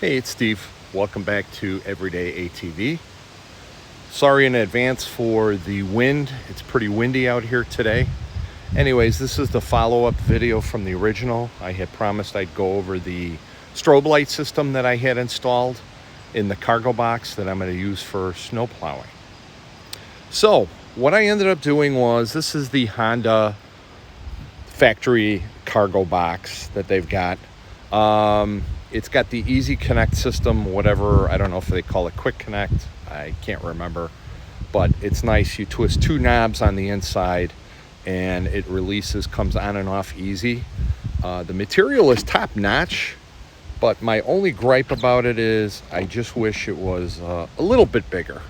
Hey, it's Steve. Welcome back to Everyday ATV. Sorry in advance for the wind. It's pretty windy out here today. Anyways, this is the follow-up video from the original. I had promised I'd go over the strobe light system that I had installed in the cargo box that I'm going to use for snow plowing. So what I ended up doing was, this is the Honda factory cargo box that they've got. It's got the easy connect system, whatever. I don't know if they call it quick connect. I can't remember, but it's nice. You twist two knobs on the inside and it releases, comes on and off easy. The material is top notch, but my only gripe about it is I just wish it was a little bit bigger.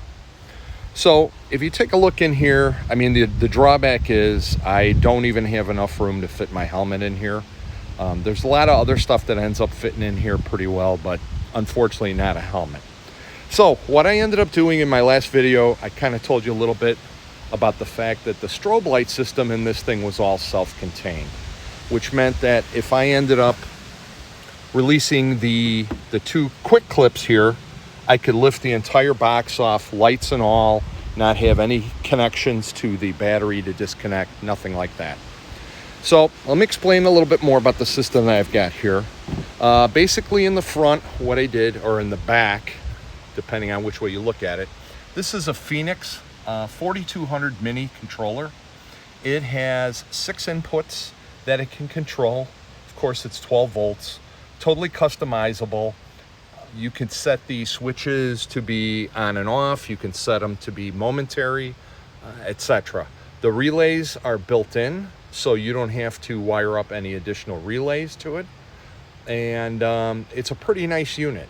So if you take a look in here, I mean, the drawback is I don't even have enough room to fit my helmet in here. There's a lot of other stuff that ends up fitting in here pretty well, but unfortunately not a helmet. So what I ended up doing in my last video, I kind of told you a little bit about the fact that the strobe light system in this thing was all self-contained, which meant that if I ended up releasing the two quick clips here, I could lift the entire box off, lights and all, not have any connections to the battery to disconnect, nothing like that. So let me explain a little bit more about the system that I've got here. Basically in the front, what I did, or in the back, depending on which way you look at it, this is a Feniex 4200 mini controller. It has 6 inputs that it can control. Of course, it's 12 volts, totally customizable. You can set the switches to be on and off. You can set them to be momentary, etc. The relays are built in, so you don't have to wire up any additional relays to it. And it's a pretty nice unit.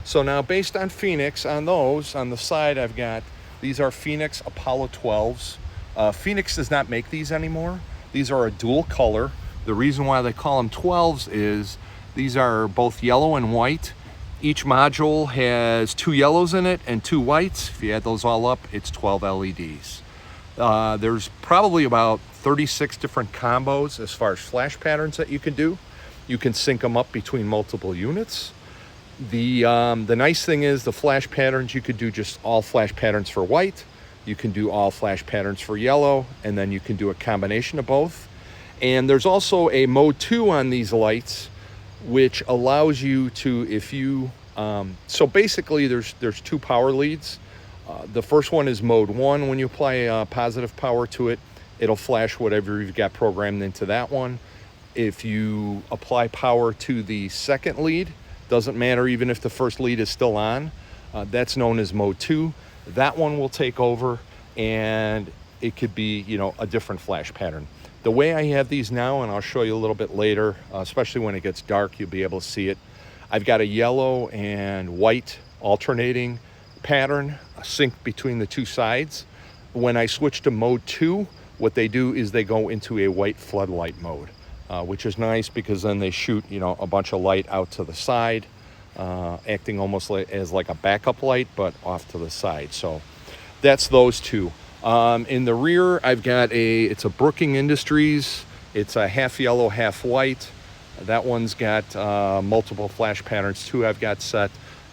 So now, based on Feniex, on those, on the side I've got, these are Feniex Apollo 12s. Feniex does not make these anymore. These are a dual color. The reason why they call them 12s is these are both yellow and white. Each module has 2 yellows in it and 2 whites. If you add those all up, it's 12 LEDs. There's probably about 36 different combos as far as flash patterns that you can do. You can sync them up between multiple units. The nice thing is the flash patterns, you could do just all flash patterns for white. You can do all flash patterns for yellow, and then you can do a combination of both. And there's also a mode 2 on these lights, which allows you to, if you, so basically there's 2 power leads. The first one is mode 1. When you apply positive power to it, it'll flash whatever you've got programmed into that one. If you apply power to the second lead, doesn't matter even if the first lead is still on, that's known as mode 2. That one will take over, and it could be, you know, a different flash pattern. The way I have these now, and I'll show you a little bit later, especially when it gets dark, you'll be able to see it. I've got a yellow and white alternating pattern, a sync between the 2 sides. When I switch to mode 2, what they do is they go into a white floodlight mode, which is nice because then they shoot, you know, a bunch of light out to the side, acting almost as like a backup light, but off to the side. So that's those 2. In the rear, I've got it's a Brooking Industries. It's a half yellow, half white. That one's got multiple flash patterns too, I've got set.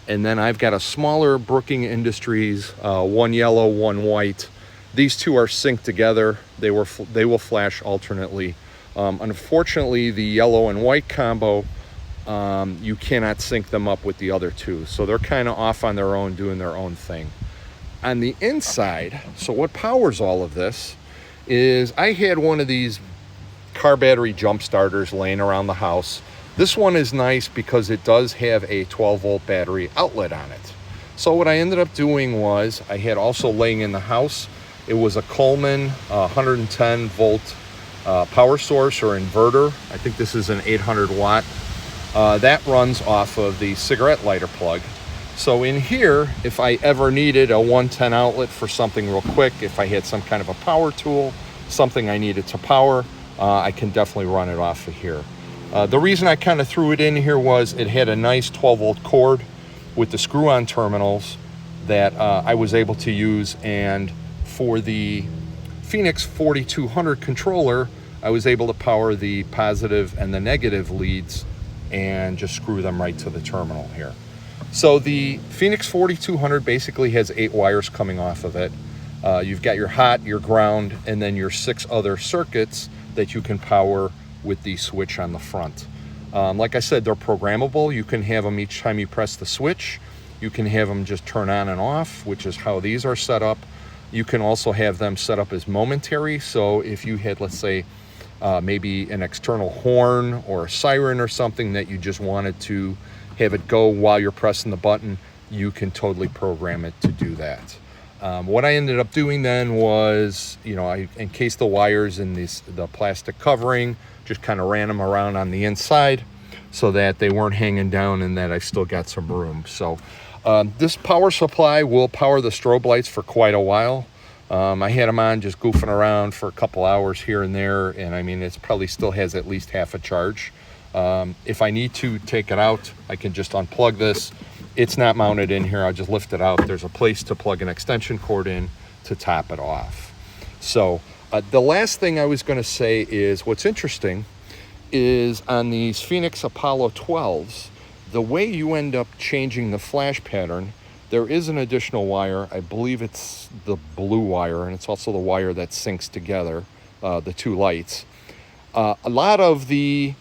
And then I've got a smaller Brooking Industries, 1 yellow, 1 white. These 2 are synced together. They will flash alternately. Unfortunately, the yellow and white combo, you cannot sync them up with the other 2. So they're kind of off on their own, doing their own thing. On the inside, so what powers all of this is I had one of these car battery jump starters laying around the house. This one is nice because it does have a 12 volt battery outlet on it. So what I ended up doing was, I had also laying in the house, it was a Coleman 110 volt power source or inverter. I think this is an 800 watt. That runs off of the cigarette lighter plug. So in here, if I ever needed a 110 outlet for something real quick, if I had some kind of a power tool, something I needed to power, I can definitely run it off of here. The reason I kind of threw it in here was it had a nice 12 volt cord with the screw-on terminals that I was able to use, and for the Feniex 4200 controller, I was able to power the positive and the negative leads and just screw them right to the terminal here. So the Feniex 4200 basically has 8 wires coming off of it. You've got your hot, your ground, and then your 6 other circuits that you can power with the switch on the front. Like I said, they're programmable. You can have them each time you press the switch. You can have them just turn on and off, which is how these are set up. You can also have them set up as momentary. So if you had, let's say, maybe an external horn or a siren or something that you just wanted to have it go while you're pressing the button, you can totally program it to do that. What I ended up doing then was, I encased the wires in the plastic covering, just kind of ran them around on the inside so that they weren't hanging down and that I still got some room. So this power supply will power the strobe lights for quite a while. I had them on just goofing around for a couple hours here and there, and I mean, it probably still has at least half a charge. If I need to take it out, I can just unplug this. It's not mounted in here. I'll just lift it out. There's a place to plug an extension cord in to top it off. So the last thing I was going to say is what's interesting is on these Feniex Apollo 12s, the way you end up changing the flash pattern, there is an additional wire. I believe it's the blue wire, and it's also the wire that syncs together the 2 lights. A lot of the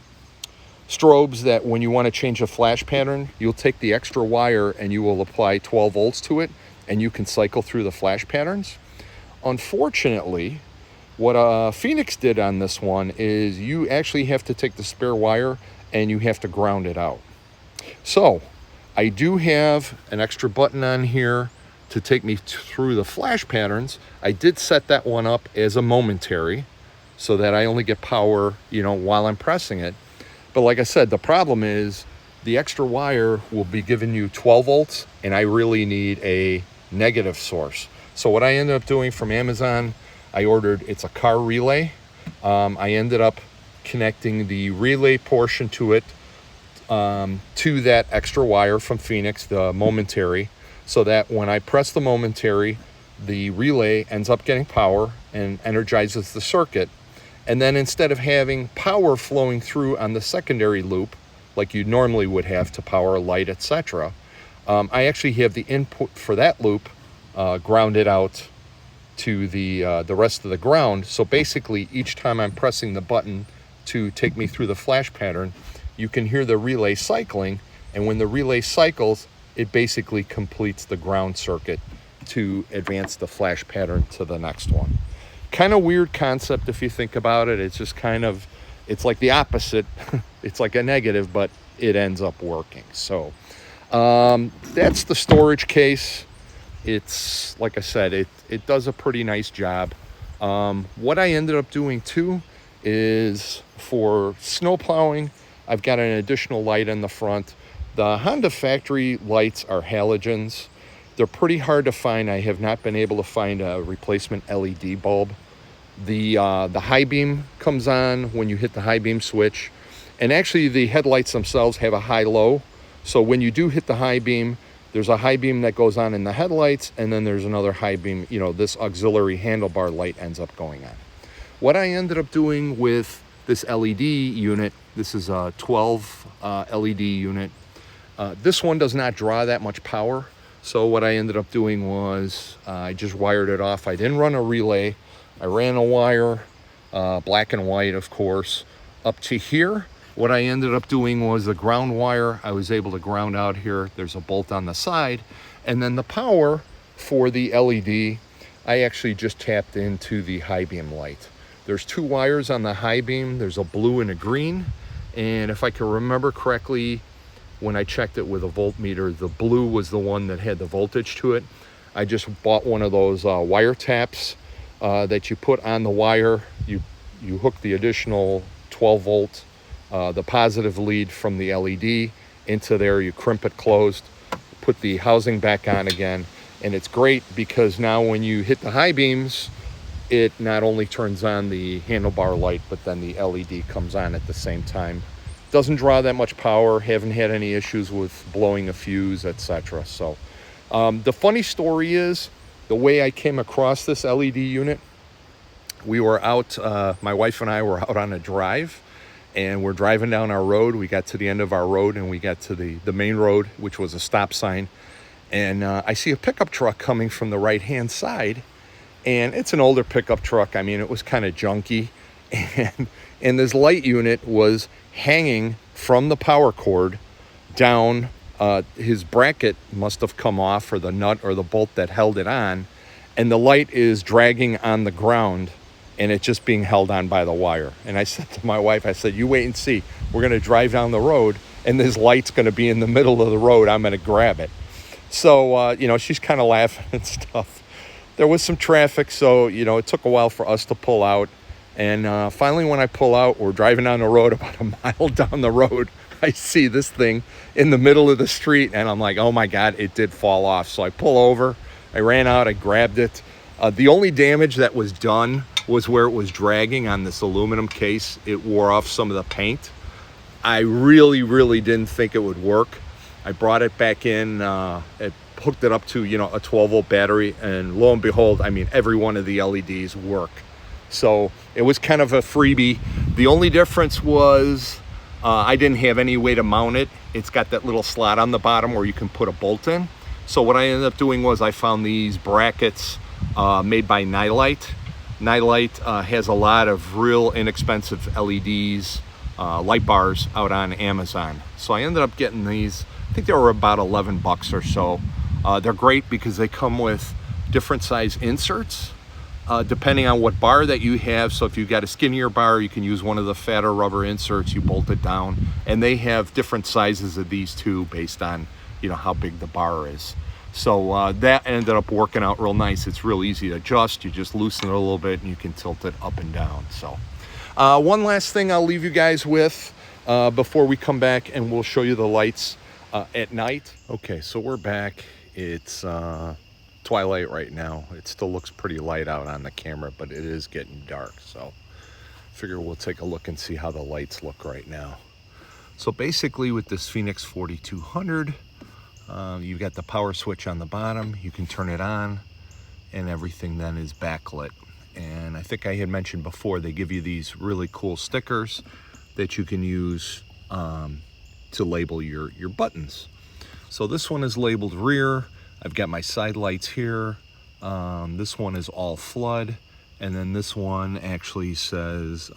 strobes that when you want to change a flash pattern, you'll take the extra wire and you will apply 12 volts to it, and you can cycle through the flash patterns. Unfortunately, what Feniex did on this one is you actually have to take the spare wire and you have to ground it out. So I do have an extra button on here to take me through the flash patterns. I did set that one up as a momentary so that I only get power, while I'm pressing it. But like I said, the problem is the extra wire will be giving you 12 volts, and I really need a negative source. So what I ended up doing from Amazon, I ordered, it's a car relay. I ended up connecting the relay portion to it, to that extra wire from Feniex, the momentary, so that when I press the momentary, the relay ends up getting power and energizes the circuit. And then instead of having power flowing through on the secondary loop, like you normally would have to power a light, etc., I actually have the input for that loop grounded out to the rest of the ground. So basically, each time I'm pressing the button to take me through the flash pattern, you can hear the relay cycling. And when the relay cycles, it basically completes the ground circuit to advance the flash pattern to the next one. Kind of weird concept if you think about it. It's just it's like the opposite. It's like a negative, but it ends up working. So that's the storage case. It's, like I said, it does a pretty nice job. What I ended up doing too is for snow plowing, I've got an additional light in the front. The Honda factory lights are halogens. They're pretty hard to find. I have not been able to find a replacement LED bulb. The high beam comes on when you hit the high beam switch. And actually the headlights themselves have a high-low. So when you do hit the high beam, there's a high beam that goes on in the headlights, and then there's another high beam, this auxiliary handlebar light ends up going on. What I ended up doing with this LED unit, this is a 12 LED unit. This one does not draw that much power. So what I ended up doing was I just wired it off. I didn't run a relay. I ran a wire, black and white, of course, up to here. What I ended up doing was the ground wire. I was able to ground out here. There's a bolt on the side. And then the power for the LED, I actually just tapped into the high beam light. There's 2 wires on the high beam. There's a blue and a green. And if I can remember correctly, when I checked it with a voltmeter, the blue was the one that had the voltage to it. I just bought one of those wire taps that you put on the wire. You hook the additional 12 volt, the positive lead from the LED into there. You crimp it closed, put the housing back on again. And it's great because now when you hit the high beams, it not only turns on the handlebar light, but then the LED comes on at the same time. Doesn't draw that much power, haven't had any issues with blowing a fuse, etc. So the funny story is the way I came across this LED unit. We were out, my wife and I were out on a drive, and we're driving down our road. We got to the end of our road, and we got to the main road, which was a stop sign. And I see a pickup truck coming from the right-hand side, and it's an older pickup truck. I mean, it was kind of junky, and this light unit was hanging from the power cord down. His bracket must have come off, or the nut or the bolt that held it on, and the light is dragging on the ground, and it's just being held on by the wire. And I said to my wife, I said, you wait and see. We're going to drive down the road, and this light's going to be in the middle of the road. I'm going to grab it. So, she's kind of laughing and stuff. There was some traffic, so, it took a while for us to pull out. And finally, when I pull out, we're driving down the road. About a mile down the road, I see this thing in the middle of the street, and I'm like, oh my God, it did fall off. So I pull over, I ran out, I grabbed it. The only damage that was done was where it was dragging on this aluminum case. It wore off some of the paint. I really, really didn't think it would work. I brought it back in, hooked it up to, a 12-volt battery, and lo and behold, I mean, every one of the LEDs work. So it was kind of a freebie. The only difference was I didn't have any way to mount it. It's got that little slot on the bottom where you can put a bolt in. So what I ended up doing was I found these brackets made by Nightlight. Nightlight has a lot of real inexpensive LEDs, light bars out on Amazon. So I ended up getting these. I think they were about 11 bucks or so. They're great because they come with different size inserts depending on what bar that you have. So if you've got a skinnier bar, you can use one of the fatter rubber inserts. You bolt it down, and they have different sizes of these too based on how big the bar is. So that ended up working out real nice. It's real easy to adjust. You just loosen it a little bit and you can tilt it up and down. So one last thing I'll leave you guys with before we come back, and we'll show you the lights at night. Okay, so we're back. It's twilight right now. It still looks pretty light out on the camera, but it is getting dark. So figure we'll take a look and see how the lights look right now. So basically with this Feniex 4200, you've got the power switch on the bottom. You can turn it on, and everything then is backlit. And I think I had mentioned before, they give you these really cool stickers that you can use to label your buttons. So this one is labeled rear. I've got my side lights here. This one is all flood. And then this one actually says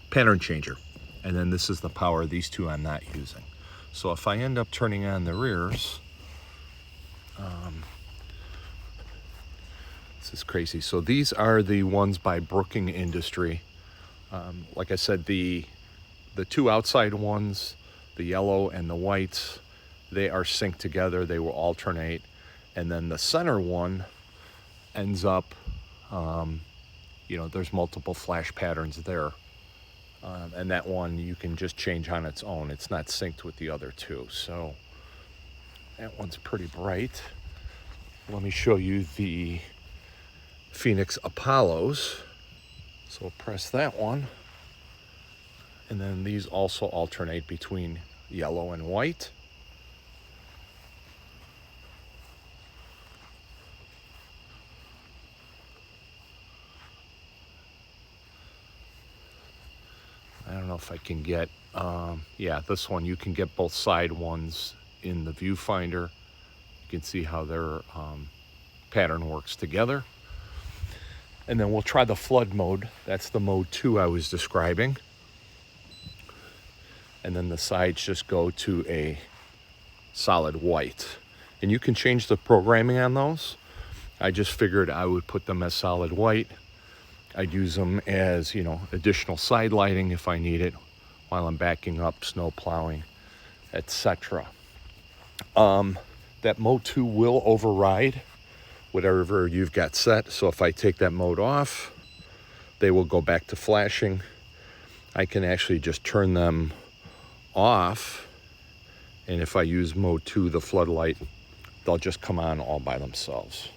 pattern changer. And then this is the power. These two I'm not using. So if I end up turning on the rears, this is crazy. So these are the ones by Brooking Industry. Like I said, the two outside ones, the yellow and the whites, they are synced together. They will alternate. And then the center one ends up, there's multiple flash patterns there. And that one you can just change on its own. It's not synced with the other two. So that one's pretty bright. Let me show you the Feniex Apollos. So press that one. And then these also alternate between yellow and white. I don't know if I can get, this one, you can get both side ones in the viewfinder. You can see how their pattern works together. And then we'll try the flood mode. That's the mode 2 I was describing. And then the sides just go to a solid white. And you can change the programming on those. I just figured I would put them as solid white. I'd use them as, additional side lighting if I need it while I'm backing up, snow plowing, etc. That mode 2 will override whatever you've got set. So if I take that mode off, they will go back to flashing. I can actually just turn them off. And if I use mode 2, the floodlight, they'll just come on all by themselves.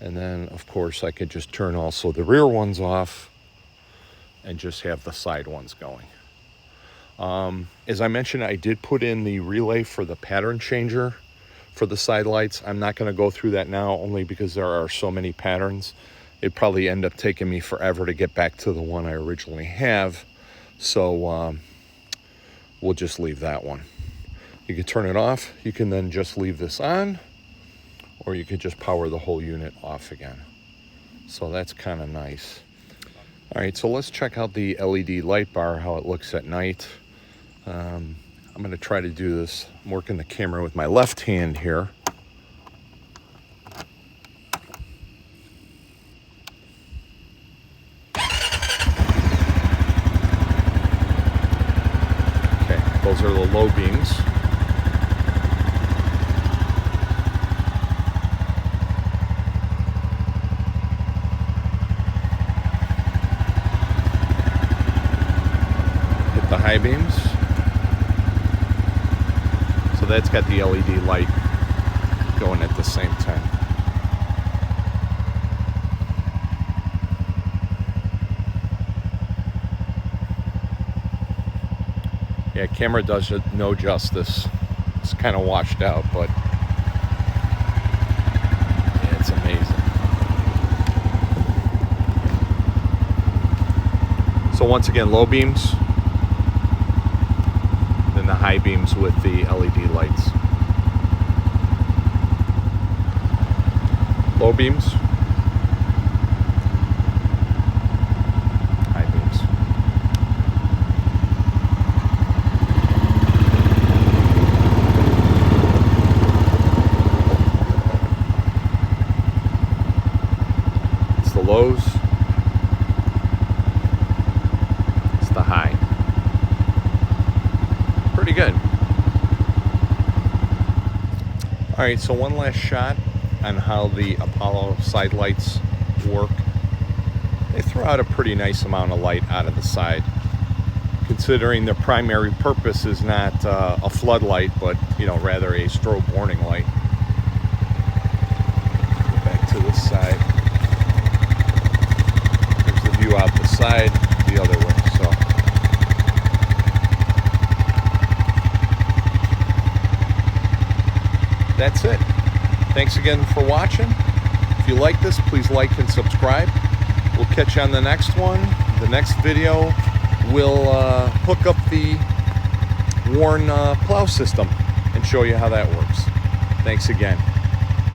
And then, of course, I could just turn also the rear ones off and just have the side ones going. As I mentioned, I did put in the relay for the pattern changer for the side lights. I'm not going to go through that now, only because there are so many patterns. It'd probably end up taking me forever to get back to the one I originally have. So we'll just leave that one. You can turn it off. You can then just leave this on, or you could just power the whole unit off again. So that's kind of nice. All right, so let's check out the LED light bar, how it looks at night. I'm going to try to do this. I'm working the camera with my left hand here. Okay, those are the low beams. The high beams. So that's got the LED light going at the same time. Yeah, camera does it no justice. It's kind of washed out, but yeah, it's amazing. So once again, low beams, then the high beams with the LED lights. Low beams, high beams. It's the lows, it's the high. Pretty good. All right, so one last shot on how the Apollo side lights work. They throw out a pretty nice amount of light out of the side, considering their primary purpose is not a floodlight, but rather a strobe warning light. Go back to this side. There's the view out the side, the other way. So that's it. Thanks again for watching. If you like this, please like and subscribe. We'll catch you on the next one. The next video, we'll hook up the worn plow system and show you how that works. Thanks again.